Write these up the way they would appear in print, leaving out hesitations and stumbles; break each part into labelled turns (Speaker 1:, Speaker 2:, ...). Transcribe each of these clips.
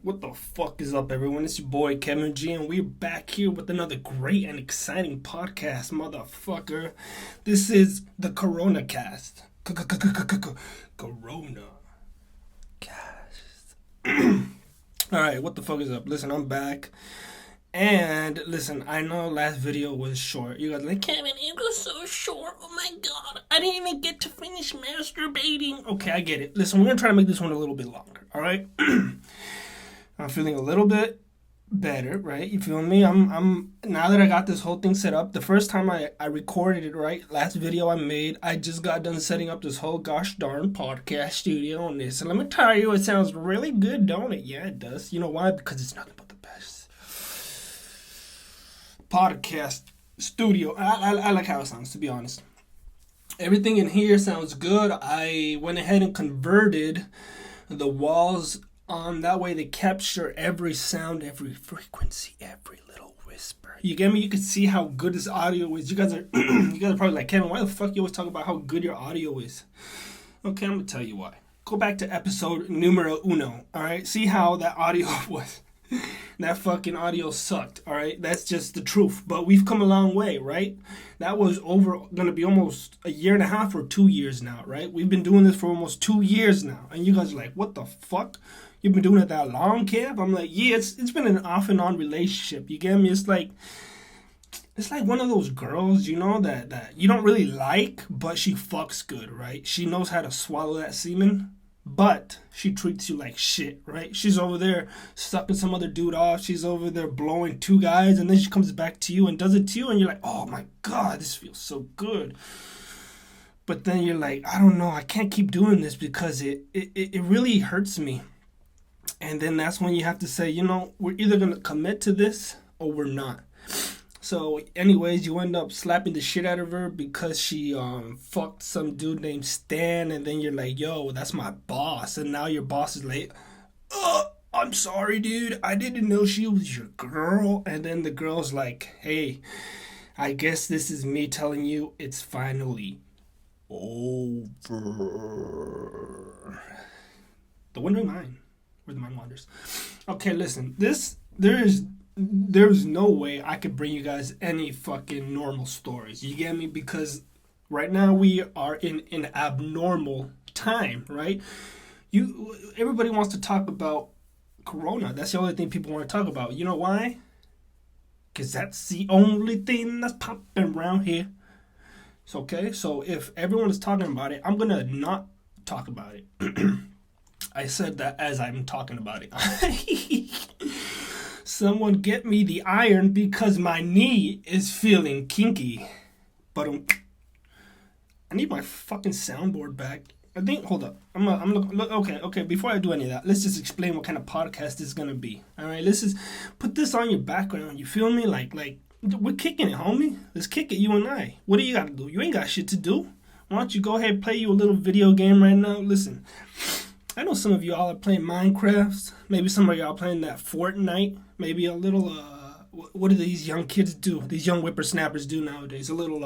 Speaker 1: What the fuck is up, everyone? It's your boy Kevin G, and we're back here with another great and exciting podcast, motherfucker. This is the Corona Cast. Corona Cast. Alright, what the fuck is up? Listen, I'm back. And listen, I know last video was short. You guys are like, Kevin, it was so short. Oh my god, I didn't even get to finish masturbating. Okay, I get it. Listen, we're gonna try to make this one a little bit longer, alright? I'm feeling a little bit better, right? You feel me? I'm now that I got this whole thing set up. The first time I recorded it, right? Last video I made, I just got done setting up this whole gosh darn podcast studio on this. And let me tell you, it sounds really good, don't it? Yeah, it does. You know why? Because it's nothing but the best podcast studio. I like how it sounds, to be honest. Everything in here sounds good. I went ahead and converted the walls on that way they capture every sound, every frequency, every little whisper. You get me? You can see how good this audio is. You guys are probably like, Kevin, why the fuck you always talk about how good your audio is? Okay, I'm gonna tell you why. Go back to episode numero uno. Alright? See how that audio was. That fucking audio sucked, alright? That's just the truth. But we've come a long way, right? That was gonna be almost a year and a half or 2 years now, right? We've been doing this for almost 2 years now. And you guys are like, what the fuck? You've been doing it that long, Kev? I'm like, yeah, it's been an off and on relationship. You get me? It's like one of those girls, you know, that you don't really like, but she fucks good, right? She knows how to swallow that semen, but she treats you like shit, right? She's over there sucking some other dude off. She's over there blowing 2 guys, and then she comes back to you and does it to you, and you're like, oh my God, this feels so good. But then you're like, I don't know, I can't keep doing this because it really hurts me. And then that's when you have to say, you know, we're either going to commit to this or we're not. So anyways, you end up slapping the shit out of her because she fucked some dude named Stan. And then you're like, yo, that's my boss. And now your boss is like, I'm sorry, dude. I didn't know she was your girl. And then the girl's like, hey, I guess this is me telling you it's finally over. The Wandering Mind. Where the mind wanders. Okay, listen. There's no way I could bring you guys any fucking normal stories. You get me? Because right now we are in an abnormal time, right? Everybody wants to talk about Corona. That's the only thing people want to talk about. You know why? Because that's the only thing that's popping around here. So, okay, so if everyone is talking about it, I'm gonna not talk about it. I said that as I'm talking about it. Someone get me the iron because my knee is feeling kinky. But I need my fucking soundboard back. I think, hold up. I'm look. Okay. Before I do any of that, let's just explain what kind of podcast this is gonna be. All right, let's just put this on your background. You feel me? Like we're kicking it, homie. Let's kick it, you and I. What do you gotta do? You ain't got shit to do. Why don't you go ahead and play you a little video game right now? Listen. I know some of y'all are playing Minecraft. Maybe some of y'all playing that Fortnite. Maybe a little, what do these young kids do? These young whippersnappers do nowadays. A little,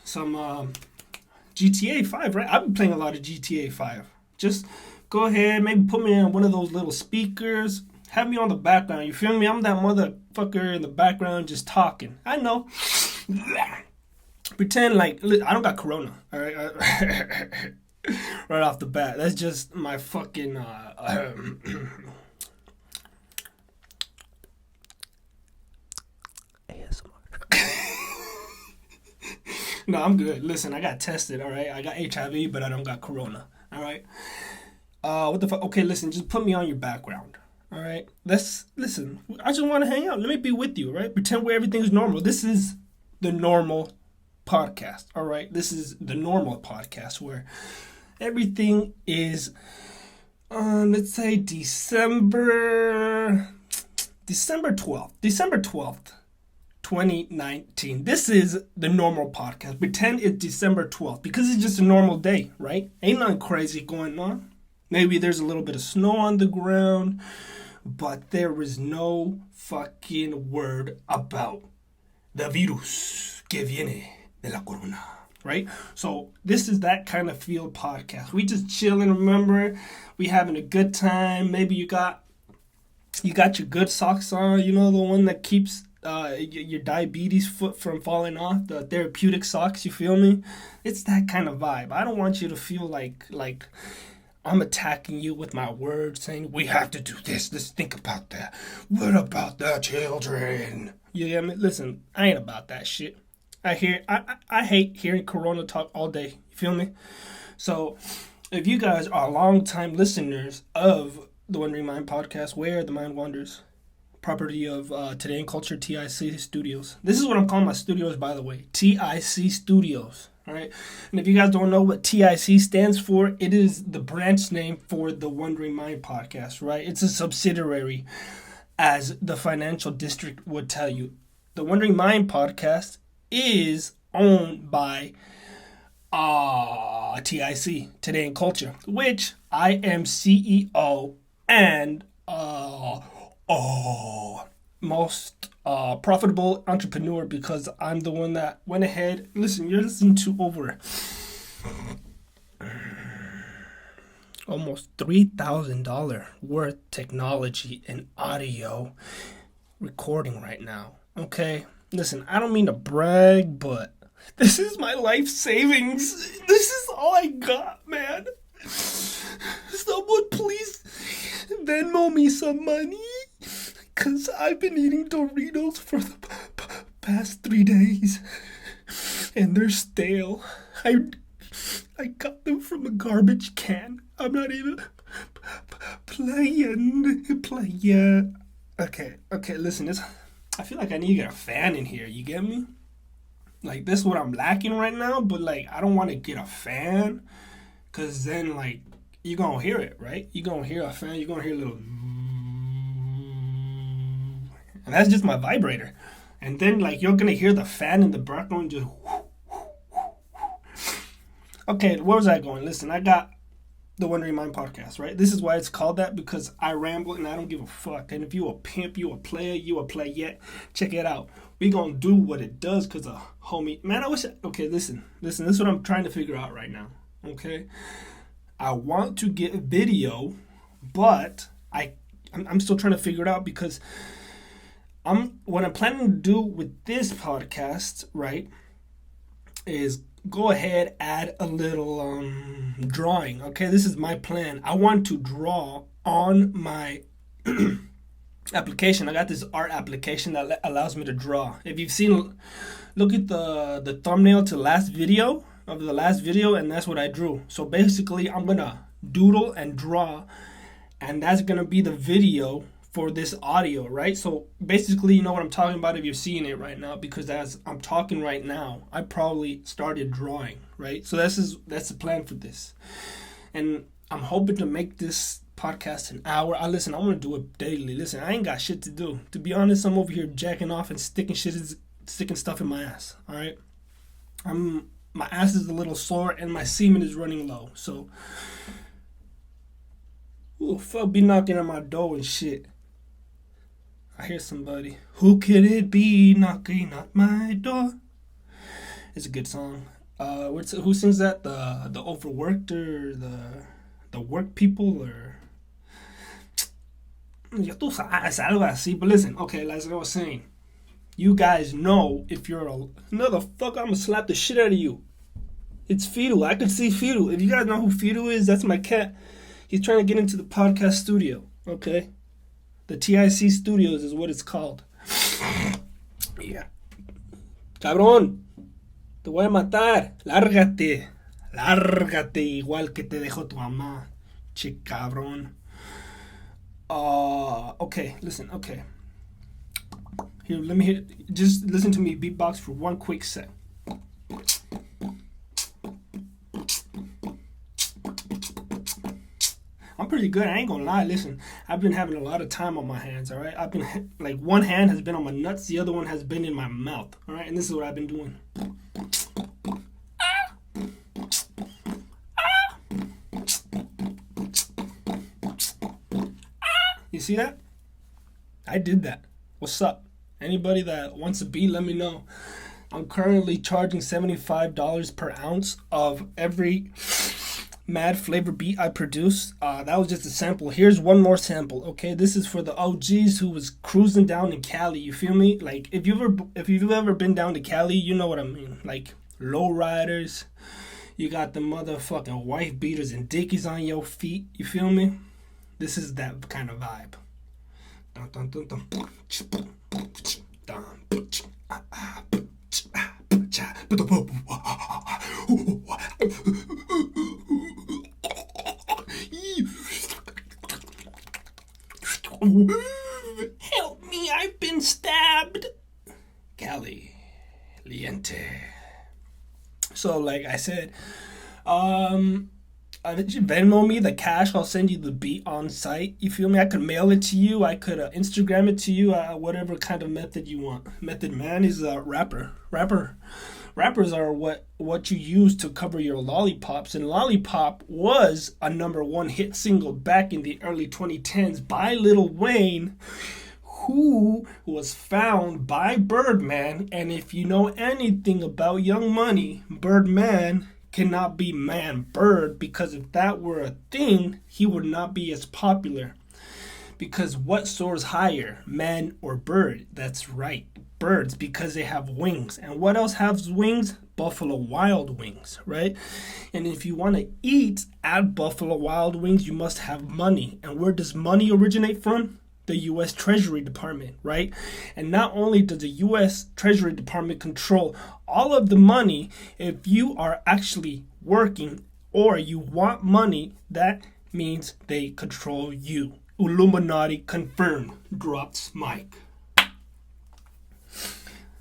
Speaker 1: some GTA 5, right? I've been playing a lot of GTA 5. Just go ahead, maybe put me on one of those little speakers. Have me on the background. You feel me? I'm that motherfucker in the background just talking. I know. Pretend like I don't got corona, all right? Right off the bat. That's just my fucking ASMR. No, I'm good. Listen, I got tested, all right? I got HIV, but I don't got corona, all right? What the fuck? Okay, listen, just put me on your background, all right? Listen, I just want to hang out. Let me be with you, right? Pretend where everything's normal. This is the normal podcast, all right? This is the normal podcast where everything is let's say December 12th 2019. This is the normal podcast. Pretend it's December 12th because it's just a normal day, right? Ain't nothing crazy going on. Maybe there's a little bit of snow on the ground, but there is no fucking word about the virus que viene de la corona. right? So this is that kind of field podcast. We just chilling, remember? We having a good time. Maybe you got your good socks on, the one that keeps your diabetes foot from falling off, the therapeutic socks, you feel me? It's that kind of vibe. I don't want you to feel like I'm attacking you with my words, saying we have to do this. Let's think about that. What about the children? You get me? Listen, I ain't about that shit. I hate hearing Corona talk all day. You feel me? So, if you guys are long-time listeners of the Wandering Mind podcast, Where the Mind Wanders, property of Today in Culture TIC Studios. This is what I'm calling my studios, by the way. TIC Studios. All right. And if you guys don't know what TIC stands for, it is the branch name for the Wandering Mind podcast, right? It's a subsidiary, as the financial district would tell you. The Wandering Mind podcast is owned by TIC, Today in Culture, which I am CEO and most profitable entrepreneur, because I'm the one that went ahead. Listen, you're listening to over almost $3,000 worth technology and audio recording right now. Okay, listen, I don't mean to brag, but this is my life savings. This is all I got, man. Someone please Venmo me some money, because I've been eating Doritos for the past 3 days, and they're stale. I got them from a garbage can. I'm not even playing. Okay, listen, I feel like I need to get a fan in here, you get me? Like, this is what I'm lacking right now, but, like, I don't want to get a fan, because then, like, you're going to hear it, right? You're going to hear a fan, you're going to hear a little... And that's just my vibrator. And then, like, you're going to hear the fan in the background just... Okay, where was I going? Listen, I got the Wandering Mind podcast, right? This is why it's called that, because I ramble and I don't give a fuck. And if you a pimp, you a player, you a playette, check it out. We gonna do what it does, because homie... Man, I wish... Okay, listen. This is what I'm trying to figure out right now, okay? I want to get video, but I'm still trying to figure it out, because what I'm planning to do with this podcast, right, is go ahead, add a little drawing. Okay, this is my plan. I want to draw on my application. I got this art application that allows me to draw. If you've seen, look at the thumbnail to the last video, and that's what I drew. So basically, I'm gonna doodle and draw, and that's gonna be the video for this audio, right? So basically, you know what I'm talking about if you're seeing it right now, because as I'm talking right now, I probably started drawing, right? So that's the plan for this. And I'm hoping to make this podcast an hour. I want to do it daily. Listen, I ain't got shit to do. To be honest, I'm over here jacking off and sticking stuff in my ass, all right? My ass is a little sore and my semen is running low, so... Ooh, fuck be knocking on my door and shit. I hear somebody. Who could it be knocking at my door? It's a good song. Who sings that? The overworked, or the work people, or... Ya tú sabes, algo así. But listen, okay, like I was saying, you guys know if you're another fuck, I'm gonna slap the shit out of you. It's Fido. I could see Fido. If you guys know who Fido is, that's my cat. He's trying to get into the podcast studio, okay? The TIC Studios is what it's called. Yeah. Cabrón, te voy a matar. Lárgate. Lárgate igual que te dejó tu mamá. Che cabrón. Okay, listen, okay. Here, let me hear. Just listen to me beatbox for one quick sec. I'm pretty good. I ain't gonna lie. Listen, I've been having a lot of time on my hands, all right? I've been, like, one hand has been on my nuts, the other one has been in my mouth, all right? And this is what I've been doing. You see that? I did that. What's up? Anybody that wants a beat, let me know. I'm currently charging $75 per ounce of every mad flavor beat I produce. That was just a sample. Here's one more sample. Okay, this is for the OGs who was cruising down in Cali. You feel me? Like if you've ever been down to Cali, you know what I mean. Like low riders, you got the motherfucking wife beaters and dickies on your feet. You feel me? This is that kind of vibe. Help me, I've been stabbed. Caliente. So like I said, Venmo me the cash. I'll send you the beat on site. You feel me? I could mail it to you. I could Instagram it to you. Whatever kind of method you want. Method Man is a rapper. Rappers are what you use to cover your lollipops. And Lollipop was a #1 hit single back in the early 2010s by Lil Wayne, who was found by Birdman. And if you know anything about Young Money, Birdman cannot be Man Bird, because if that were a thing, he would not be as popular. Because what soars higher, man or bird? That's right, birds, because they have wings. And what else has wings? Buffalo Wild Wings, right? And if you want to eat at Buffalo Wild Wings, you must have money. And where does money originate from? The U.S. Treasury Department, right? And not only does the U.S. Treasury Department control all of the money, if you are actually working or you want money, that means they control you. Illuminati confirmed. Drops mic.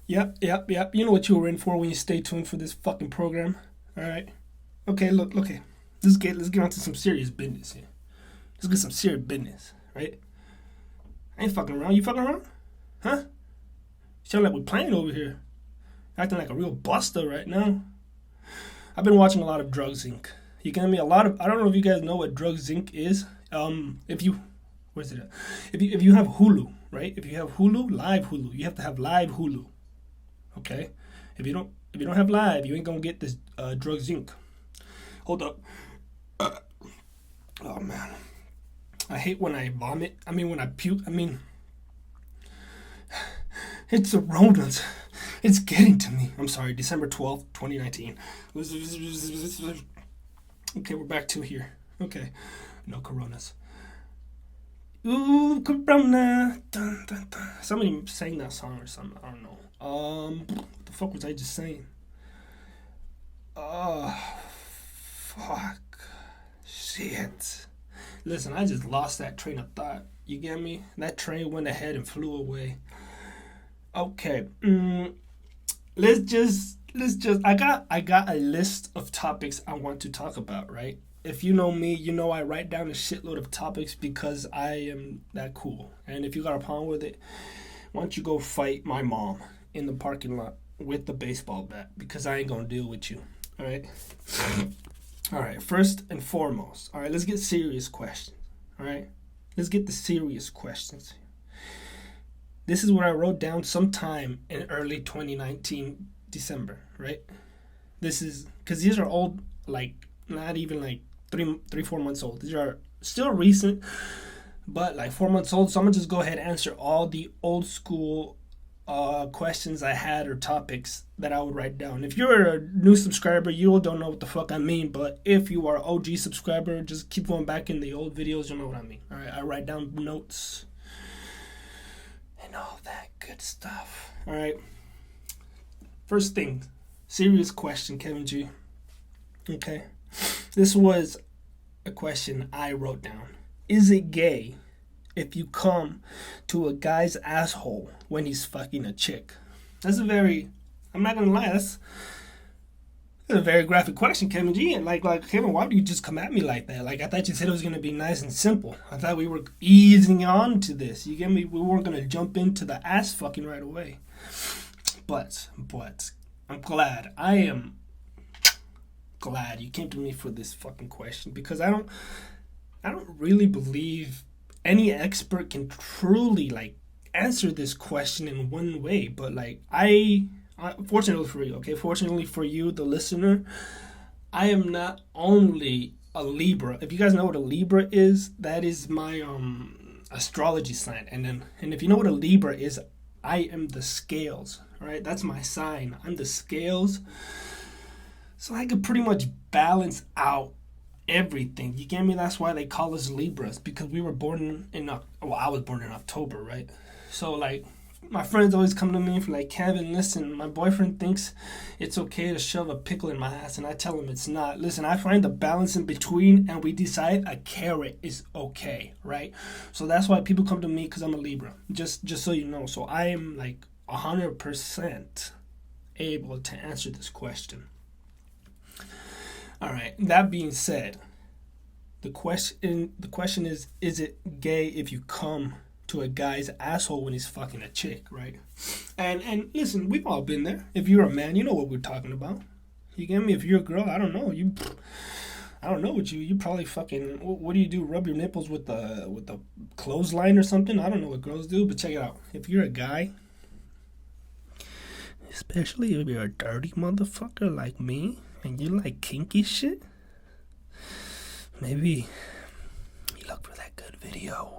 Speaker 1: Yep. You know what you were in for when you stay tuned for this fucking program. All right. Okay, look. Let's get on to some serious business here. Let's get some serious business, right? I ain't fucking around. You fucking around? Huh? You sound like we're playing over here. Acting like a real buster right now. I've been watching a lot of Drugs Inc. You get me? I don't know if you guys know what Drugs Inc. is. If you have Hulu, right? If you have Hulu, live Hulu, you have to have live Hulu. Okay? If you don't have live, you ain't gonna get this Drugs Inc. Hold up. Oh man. I hate when I vomit. I mean, when I puke. I mean, it's the Ronas. It's getting to me. I'm sorry. December 12th, 2019. Okay, we're back to here. Okay. No Coronas. Ooh, Corona. Dun, dun, dun. Somebody sang that song or something. I don't know. What the fuck was I just saying? Fuck. Shit. Listen, I just lost that train of thought. You get me? That train went ahead and flew away. Okay. Let's just I got a list of topics I want to talk about, right? If you know me, you know I write down a shitload of topics because I am that cool. And if you got a problem with it, why don't you go fight my mom in the parking lot with the baseball bat, because I ain't gonna deal with you. All right? All right, first and foremost, all right, let's get serious questions, all right? Let's get the serious questions. This is what I wrote down sometime in early 2019, December, right? This is, because these are old, like, not even like 4 months old. These are still recent, but like 4 months old, so I'm going to just go ahead and answer all the old school questions I had or topics that I would write down. If you're a new subscriber, you don't know what the fuck I mean, but if you are an OG subscriber, just keep going back in the old videos, you'll know what I mean. All right, I write down notes and all that good stuff. All right, first thing, serious question, Kevin G. Okay, this was a question I wrote down. Is it gay if you come to a guy's asshole when he's fucking a chick? That's a very, I'm not gonna lie, that's a very graphic question, Kevin G. And like Kevin, why do you just come at me like that? Like, I thought you said it was gonna be nice and simple. I thought we were easing on to this. You get me? We weren't gonna jump into the ass fucking right away. But I'm glad. I am glad you came to me for this fucking question, because I don't really believe any expert can truly like answer this question in one way, but like I'm Fortunately for you, okay? Fortunately for you, the listener, I am not only a Libra. If you guys know what a Libra is, that is my astrology sign. And if you know what a Libra is, I am the scales, right? That's my sign. I'm the scales. So I could pretty much balance out everything. You get me? That's why they call us Libras, because we were born in well, I was born in October, right? So like my friends always come to me for like, Kevin, listen, my boyfriend thinks it's okay to shove a pickle in my ass, and I tell him it's not. Listen, I find the balance in between, and we decide a carrot is okay, right? So that's why people come to me, because I'm a Libra. Just so you know. So I am like 100% able to answer this question. All right. That being said, the question is it gay if you come to a guy's asshole when he's fucking a chick, right? And listen, we've all been there. If you're a man, you know what we're talking about. You get me? If you're a girl, I don't know. I don't know what you probably fucking, what do you do? Rub your nipples with the clothesline or something? I don't know what girls do, but check it out. If you're a guy, especially if you're a dirty motherfucker like me, and you like kinky shit, maybe you look for that good video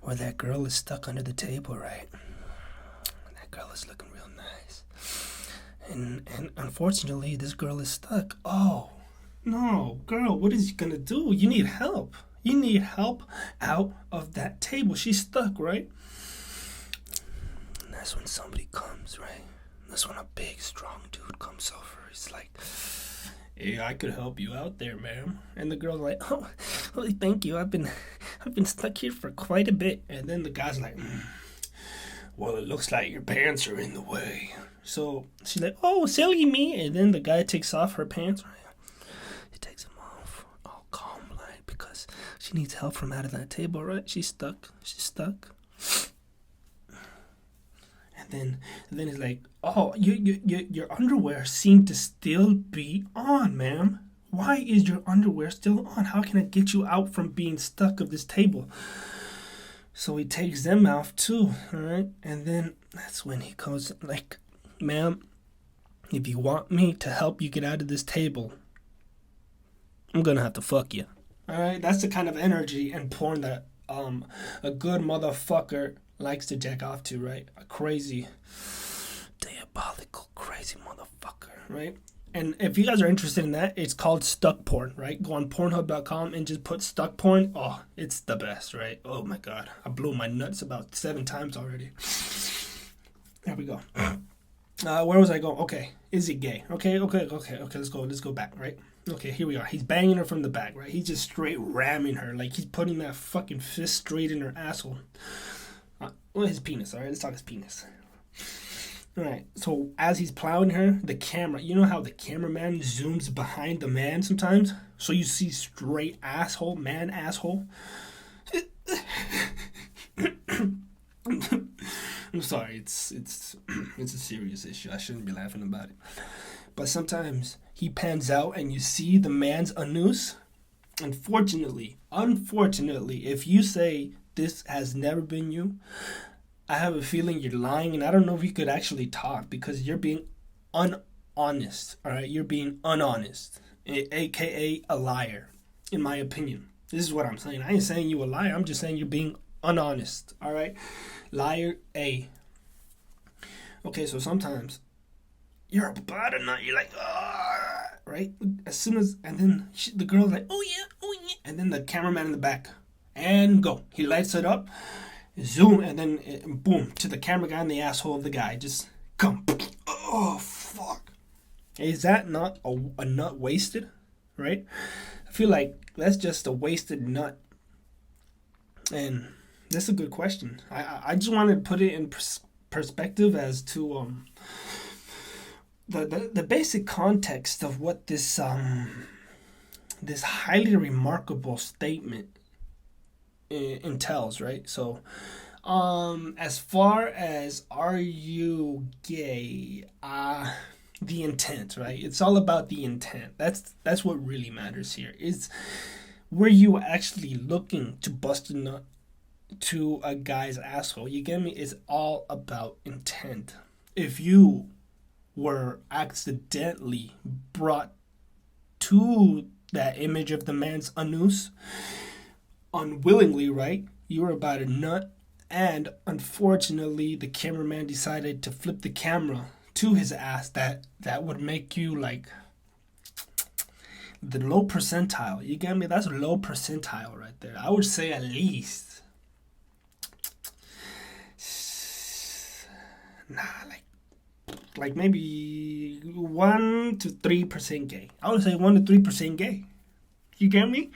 Speaker 1: where that girl is stuck under the table, right? That girl is looking real nice. And unfortunately, this girl is stuck. Oh, no, girl, what is you gonna do? You need help. You need help out of that table. She's stuck, right? And that's when somebody comes, right? That's when a big, strong dude comes over. He's like, hey, I could help you out there, ma'am. And the girl's like, oh, thank you. I've been stuck here for quite a bit. And then the guy's like, well, it looks like your pants are in the way. So she's like, oh, silly me. And then the guy takes off her pants. He takes them off, all calm, like, because she needs help from out of that table, right? She's stuck. And then he's like, oh, your underwear seem to still be on, ma'am. Why is your underwear still on? How can I get you out from being stuck of this table? So he takes them off too, all right? And then that's when he goes like, ma'am, if you want me to help you get out of this table, I'm gonna have to fuck you. All right? That's the kind of energy and porn that a good motherfucker likes to jack off to, right? A crazy, diabolical, crazy motherfucker, right? And if you guys are interested in that, it's called stuck porn, right? Go on Pornhub.com and just put stuck porn. Oh, it's the best, right? Oh my God. I blew my nuts about 7 times already. There we go. Where was I going? Okay. Is he gay? Okay. Let's go back, right? Okay, here we are. He's banging her from the back, right? He's just straight ramming her. Like he's putting that fucking fist straight in her asshole. Well, his penis, all right? Let's talk his penis. All right, so as he's plowing her, the camera, you know how the cameraman zooms behind the man sometimes? So you see straight asshole, man asshole. I'm sorry, it's a serious issue. I shouldn't be laughing about it. But sometimes he pans out and you see the man's anus. Unfortunately, if you say this has never been you, I have a feeling you're lying, and I don't know if you could actually talk because you're being unhonest, all right? You're being unhonest, a.k.a. a liar, in my opinion. This is what I'm saying. I ain't saying you a liar. I'm just saying you're being unhonest, all right? Liar A. Okay, so sometimes you're about a nut. You're like, right? As soon as, and then the girl's like, oh yeah. And then the cameraman in the back, and go. He lights it up. Zoom, and then boom, to the camera guy in the asshole of the guy. Just come. Oh, fuck. Is that not a nut wasted? Right? I feel like that's just a wasted nut. And that's a good question. I just wanted to put it in perspective as to the basic context of what this this highly remarkable statement entails, right? So as far as are you gay, the intent, right? It's all about the intent. That's what really matters here. Is were you actually looking to bust a nut to a guy's asshole? You get me? It's all about intent. if you were accidentally brought to that image of the man's anus unwillingly, right? You were about to nut, and unfortunately, the cameraman decided to flip the camera to his ass. That would make you like the low percentile. You get me? That's a low percentile right there. I would say at least, like maybe 1 to 3% gay. I would say 1 to 3% gay. You get me?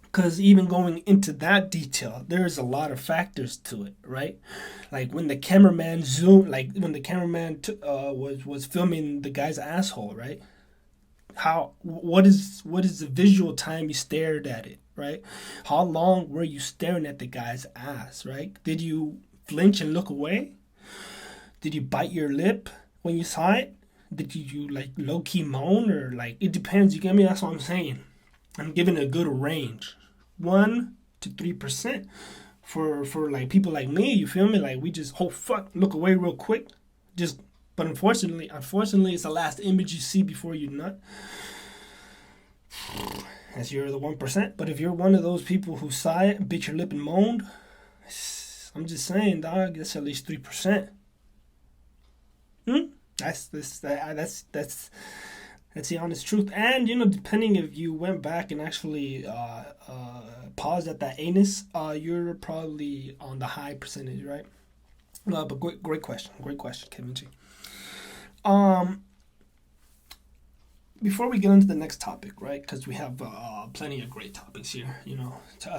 Speaker 1: Because even going into that detail, there's a lot of factors to it, right? Like when the cameraman was filming the guy's asshole, right? What is the visual time you stared at it, right? How long were you staring at the guy's ass, right? Did you flinch and look away? Did you bite your lip when you saw it? Did you like low key moan, or like, it depends? You get me? That's what I'm saying. I'm giving a good range, 1 to 3%. For like people like me, you feel me? Like we just look away real quick. But unfortunately, it's the last image you see before you nut. As you're the 1%. But if you're one of those people who saw it, bit your lip and moaned, I'm just saying, dog, that's at least 3%. That's the honest truth. And depending if you went back and actually paused at that anus, you're probably on the high percentage, right? But great question, Kevin G. Before we get into the next topic, right? Because we have plenty of great topics here.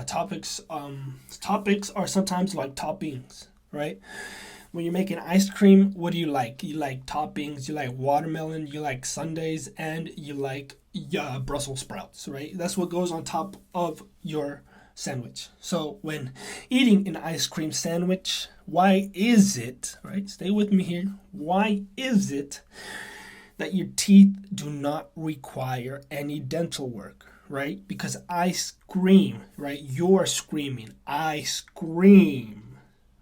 Speaker 1: Topics are sometimes like toppings, right? When you're making ice cream, what do you like? You like toppings, you like watermelon, you like sundaes, and you like Brussels sprouts, right? That's what goes on top of your sandwich. So when eating an ice cream sandwich, why is it, right? Stay with me here. Why is it that your teeth do not require any dental work, right? Because I scream, right? You're screaming. I scream.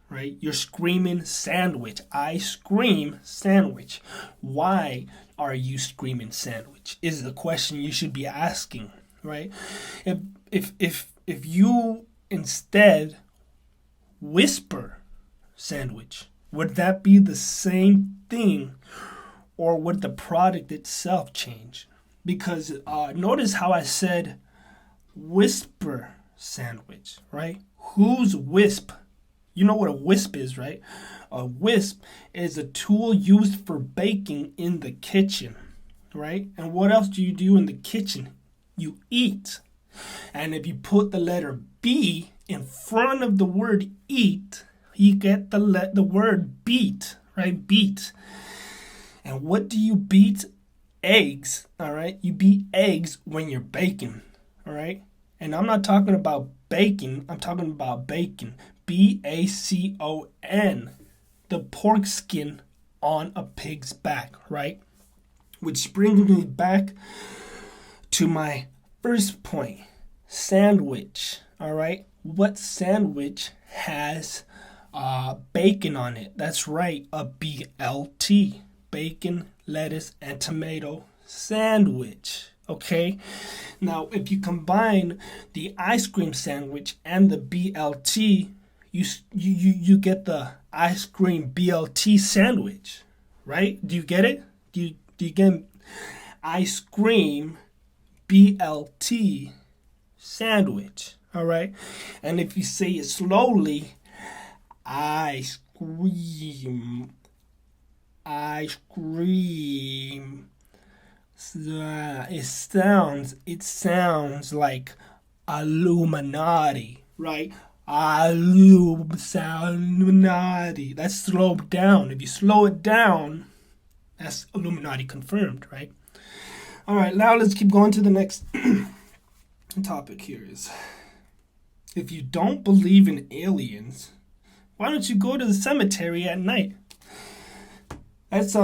Speaker 1: Right? You're screaming sandwich. I scream sandwich. Why are you screaming sandwich? Is the question you should be asking, right? If you instead whisper sandwich, would that be the same thing, or would the product itself change? Because notice how I said whisper sandwich, right? Who's wisp? You know what a wisp is, right? A wisp is a tool used for baking in the kitchen, right? And what else do you do in the kitchen? You eat. And if you put the letter B in front of the word eat, you get the word beat, right? Beat. And what do you beat? Eggs, all right? You beat eggs when you're baking, all right? And I'm not talking about baking. I'm talking about bacon. BACON, the pork skin on a pig's back, right? Which brings me back to my first point, sandwich, all right? What sandwich has bacon on it? That's right, a BLT, bacon, lettuce, and tomato sandwich. Okay, now if you combine the ice cream sandwich and the BLT, you get the ice cream BLT sandwich, right? Do you get it? Do you get ice cream BLT sandwich? All right, and if you say it slowly, ice cream. It sounds like Illuminati, right? Illuminati. That's slowed down. If you slow it down, that's Illuminati confirmed, right? All right, now let's keep going to the next topic here is, if you don't believe in aliens, why don't you go to the cemetery at night? That's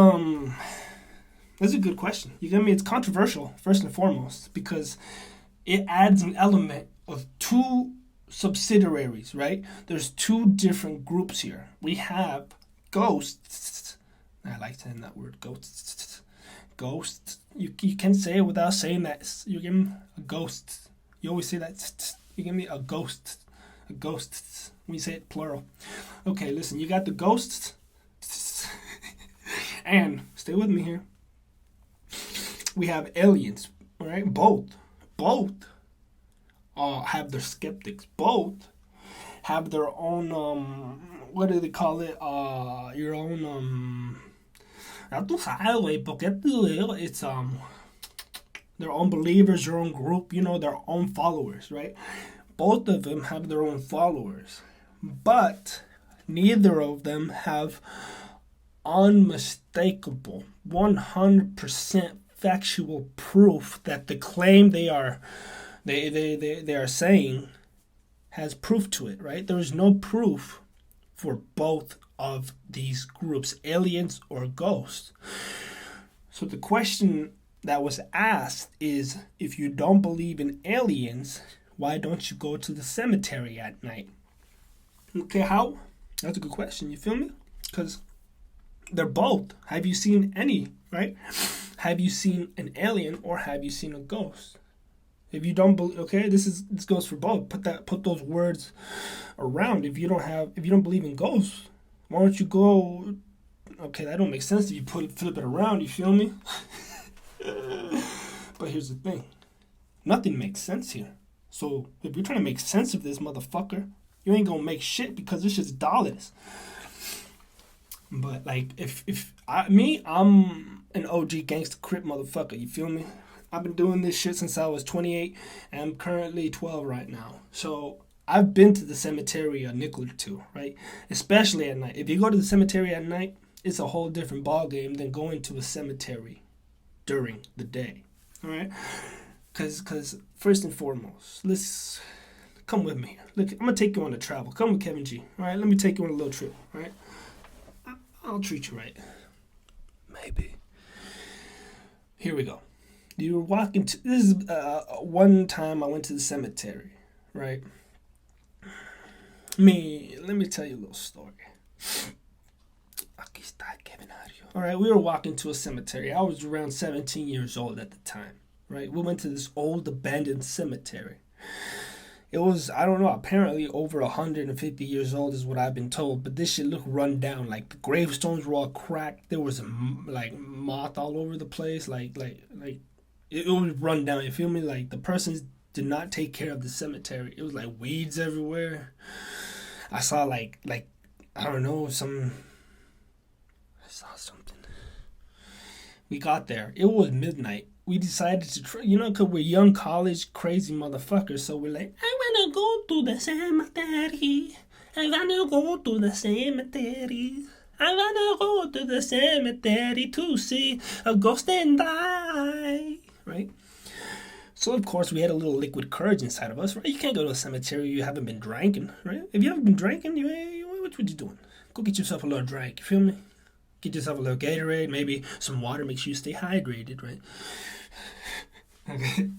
Speaker 1: a good question. You get me? It's controversial, first and foremost, because it adds an element of two subsidiaries, right? There's two different groups here. We have ghosts I like saying that word, ghosts. Ghost. You can't say it without saying that. You give me a ghost. You always say that. You give me a ghost. A ghost. We say it plural. Okay, listen. You got the ghosts. And stay with me here. We have aliens, right? Both have their skeptics. Both have their own what do they call it? Your own ya tú sabes, güey, porque it's their own believers, their own group, their own followers, right? Both of them have their own followers, but neither of them have unmistakable 100% factual proof that the claim they are saying has proof to it, right? There is no proof for both of these groups, aliens or ghosts. So the question that was asked is, if you don't believe in aliens, why don't you go to the cemetery at night? Okay, how? That's a good question, you feel me? Because they're both. Have you seen any, right? Have you seen an alien or have you seen a ghost? If you don't believe, okay, this goes for both. Put those words around. If you don't believe in ghosts, why don't you go? Okay, that don't make sense if you flip it around. You feel me? But here's the thing, nothing makes sense here. So if you're trying to make sense of this motherfucker, you ain't gonna make shit because this shit's dollars. But like, I'm an OG gangster crip motherfucker. You feel me? I've been doing this shit since I was 28, and I'm currently 12 right now. So I've been to the cemetery a nickel or two, right? Especially at night. If you go to the cemetery at night, it's a whole different ball game than going to a cemetery during the day. All right? Because first and foremost, let's come with me. Look, I'm gonna take you on a travel. Come with Kevin G. All right? Let me take you on a little trip. All right? I'll treat you right. Maybe. Here we go. You were walking to, this is one time I went to the cemetery, right? Let me tell you a little story. Aquí está Kevin. All right, we were walking to a cemetery. I was around 17 years old at the time, right? We went to this old abandoned cemetery. It was, I don't know, apparently over 150 years old is what I've been told, but this shit looked run down. Like, the gravestones were all cracked. There was, like, moth all over the place. Like, it was run down, you feel me? Like, the persons did not take care of the cemetery. It was, like, weeds everywhere. I saw, like I don't know, I saw something. We got there. It was midnight. We decided to try, because we're young college crazy motherfuckers. So we're like, I want to go to the cemetery. I want to go to the cemetery. I want to go to the cemetery to see a ghost and die. Right? So, of course, we had a little liquid courage inside of us, right? You can't go to a cemetery if you haven't been drinking, right? If you haven't been drinking, what you doing? Go get yourself a little drink, you feel me? Get yourself a little Gatorade, maybe some water, make sure you stay hydrated, right? Okay.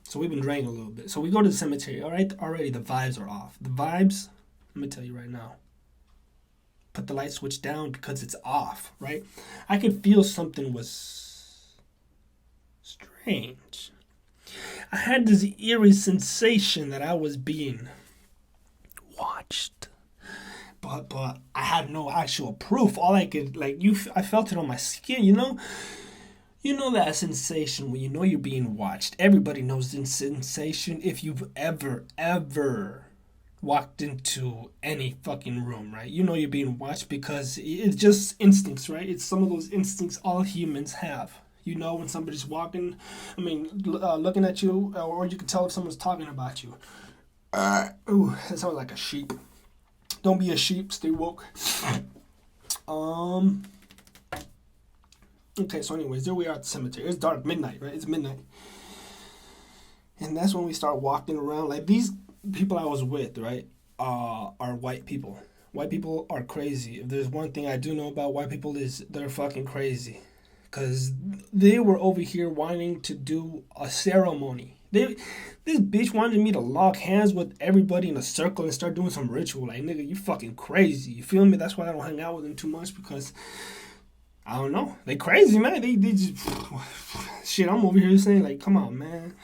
Speaker 1: So we've been drinking a little bit. So we go to the cemetery, all right? Already the vibes are off. The vibes, let me tell you right now. Put the light switch down because it's off, right? I could feel something was strange. I had this eerie sensation that I was being watched. But I had no actual proof. All I could, I felt it on my skin, You know that sensation when you know you're being watched. Everybody knows this sensation if you've ever walked into any fucking room, right? You know you're being watched because it's just instincts, right? It's some of those instincts all humans have. You know when somebody's looking at you, or you can tell if someone's talking about you. Ooh, that sounds like a sheep. Don't be a sheep, stay woke. Okay, so anyways, there we are at the cemetery. It's dark, midnight, right? It's midnight. And that's when we start walking around. Like, these people I was with, right, are white people. White people are crazy. If there's one thing I do know about white people is they're fucking crazy. Because they were over here wanting to do a ceremony. This bitch wanted me to lock hands with everybody in a circle and start doing some ritual. Like, nigga, you fucking crazy. You feel me? That's why I don't hang out with them too much, because I don't know. They crazy, man. They just shit. I'm over here saying like, come on, man.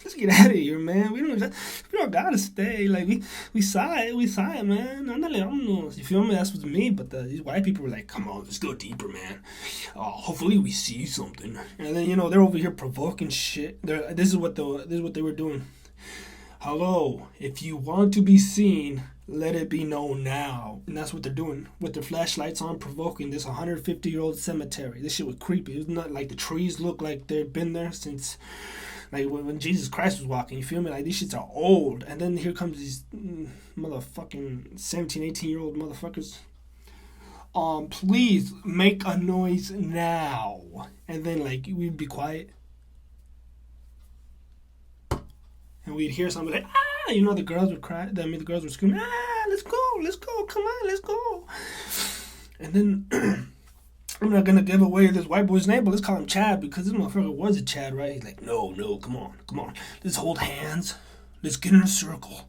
Speaker 1: Let's get out of here, man. We don't gotta stay. Like we saw it, man. Andale, vámonos. You feel me? That's what's me. But these white people were like, come on, let's go deeper, man. Hopefully we see something. And then they're over here provoking shit. This is what they were doing. Hello, if you want to be seen, let it be known now. And that's what they're doing with their flashlights on, provoking this 150-year-old cemetery. This shit was creepy. It was not like the trees look like they've been there since like when Jesus Christ was walking. You feel me? Like these shits are old. And then here comes these motherfucking 17, 18-year-old motherfuckers. Please make a noise now. And then like we'd be quiet. And we'd hear somebody like, the girls would cry. The girls would scream, let's go, come on, let's go. And then, I'm not going to give away this white boy's name, but let's call him Chad, because this motherfucker was a Chad, right? He's like, no, come on. Let's hold hands. Let's get in a circle.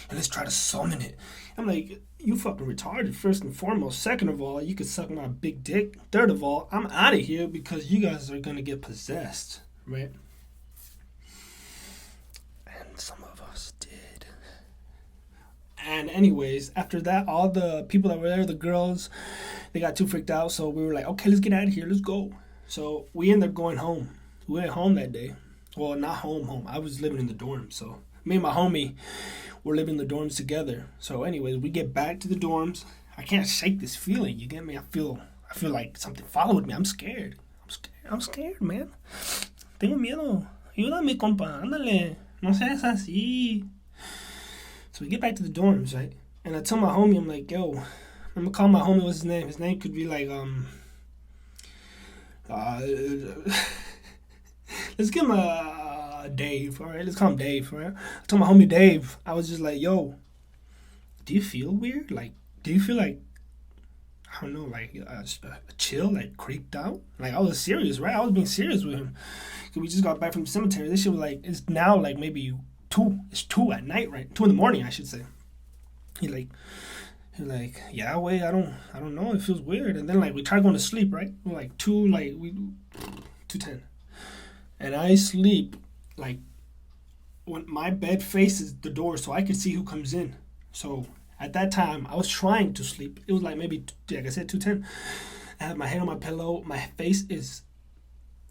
Speaker 1: And let's try to summon it. I'm like, you fucking retarded, first and foremost. Second of all, you could suck my big dick. Third of all, I'm out of here because you guys are going to get possessed, right? Some of us did. And anyways, after that, all the people that were there, the girls, they got too freaked out. So we were like, okay, let's get out of here. Let's go. So we ended up going home. We went home that day. Well, not home. I was living in the dorms. So me and my homie were living in the dorms together. So anyways, we get back to the dorms. I can't shake this feeling. You get me? I feel like something followed me. I'm scared. I'm scared, man. Tengo miedo. Ayúdame, compa. Ándale. No seas así. So we get back to the dorms, right? And I tell my homie, I'm like, yo, I'm gonna call my homie, what's his name? His name could be like, let's give him a Dave, all right? Let's call him Dave, all right? I told my homie Dave, I was just like, yo, do you feel weird? Like, do you feel like, I don't know, like a chill, like creeped out? Like, I was serious, right? I was being serious with him. We just got back from the cemetery. This shit was like, it's now like maybe 2. It's 2 at night, right? 2 in the morning, I should say. He's like, yeah, wait, I don't know. It feels weird. And then like we tried going to sleep, right? We're like 2:10. And I sleep like when my bed faces the door so I could see who comes in. So at that time, I was trying to sleep. It was like maybe, like I said, 2:10. I have my head on my pillow. My face is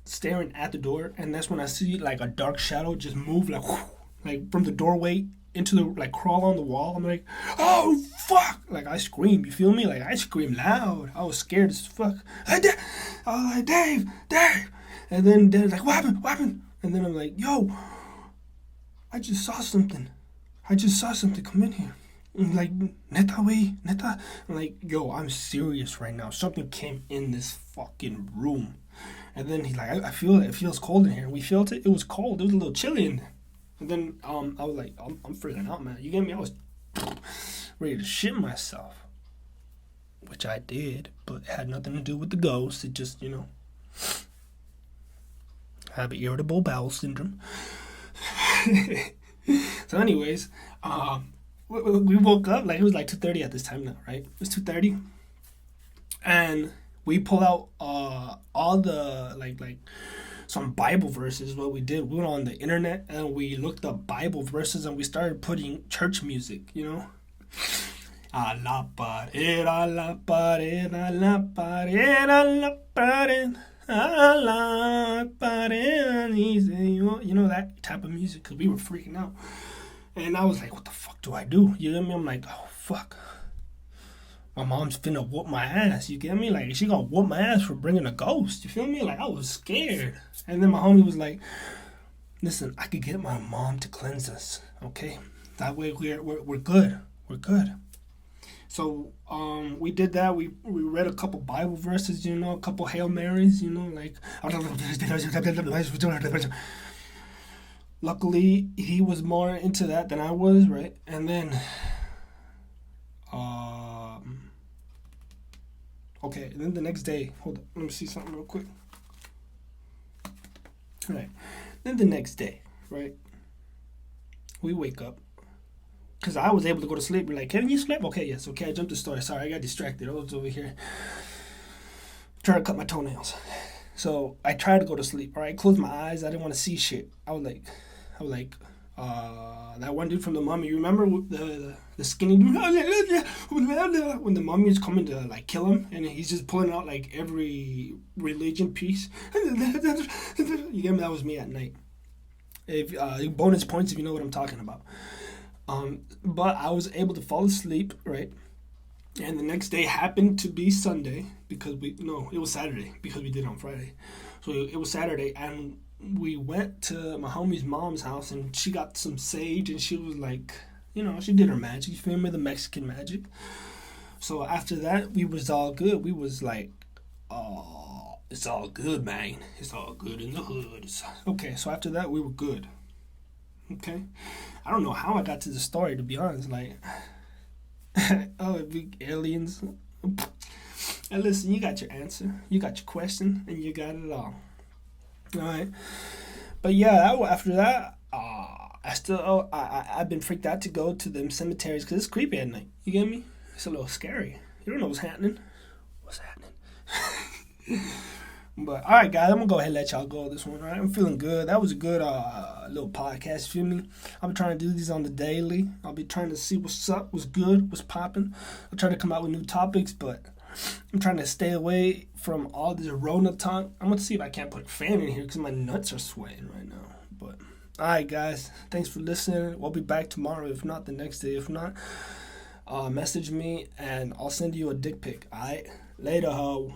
Speaker 1: staring at the door, and that's when I see like a dark shadow just move like from the doorway into the like crawl on the wall. I'm like, oh fuck! Like I scream. You feel me? Like I scream loud. I was scared as fuck. I was like, Dave. And then Dave's like, what happened? And then I'm like, yo, I just saw something come in here. I'm like, neta. I'm like, yo, I'm serious right now. Something came in this fucking room. And then he's like, I feel it. It feels cold in here. We felt it. It was cold. It was a little chilly in there. And then I was like, I'm freaking out, man. You get me? I was ready to shit myself. Which I did. But it had nothing to do with the ghost. It just, I have irritable bowel syndrome. So anyways, we woke up. Like, it was like 2:30 at this time now, right? It was 2:30. And we pull out all the like some Bible verses. What we did, we went on the internet and we looked up Bible verses and we started putting church music. A la pared, a la pared, a la pared, a la pared, a la pared. That type of music, because we were freaking out. And I was like, what the fuck do I do? You get me? I'm like, oh fuck. My mom's finna whoop my ass, you get me? Like, she gonna whoop my ass for bringing a ghost, you feel me? Like, I was scared. And then my homie was like, listen, I could get my mom to cleanse us, okay? That way we're good. We're good. So, we did that. We read a couple Bible verses, a couple Hail Marys, like... Luckily, he was more into that than I was, right? And then... Okay, and then the next day, hold on, let me see something real quick. All right, then the next day, right, we wake up, because I was able to go to sleep. We're like, Kevin, you slept? Okay, yes, okay, I jumped the story. Sorry, I got distracted. I was over here trying to cut my toenails. So I tried to go to sleep. All right, closed my eyes. I didn't want to see shit. I was like, that one dude from the Mummy. You remember the skinny dude when the Mummy is coming to like kill him, and he's just pulling out like every religion piece. You get me? That was me at night. If bonus points if you know what I'm talking about. But I was able to fall asleep, right? And the next day happened to be Sunday because it was Saturday because we did it on Friday. So it was Saturday, and we went to my homie's mom's house, and she got some sage, and she was like, she did her magic. You feel me? The Mexican magic. So after that, we was all good. We was like, oh, it's all good, man. It's all good in the hood. Okay, so after that, we were good. Okay, I don't know how I got to the story, to be honest. Like, oh, big aliens. And listen, you got your answer, you got your question, and you got it all. All right, but yeah, after that, I've been freaked out to go to them cemeteries because it's creepy at night. You get me? It's a little scary. You don't know what's happening. What's happening? But all right, guys, I'm gonna go ahead and let y'all go this one. All right, I'm feeling good. That was a good little podcast. Feel me? I'll be trying to do these on the daily. I'll be trying to see what's up, what's good, what's popping. I'll try to come out with new topics, but I'm trying to stay away from all this Rona talk. I'm gonna see if I can't put a fan in here because my nuts are sweating right now. But all right, guys, thanks for listening. We'll be back tomorrow, if not the next day. If not, message me and I'll send you a dick pic. All right, later, ho.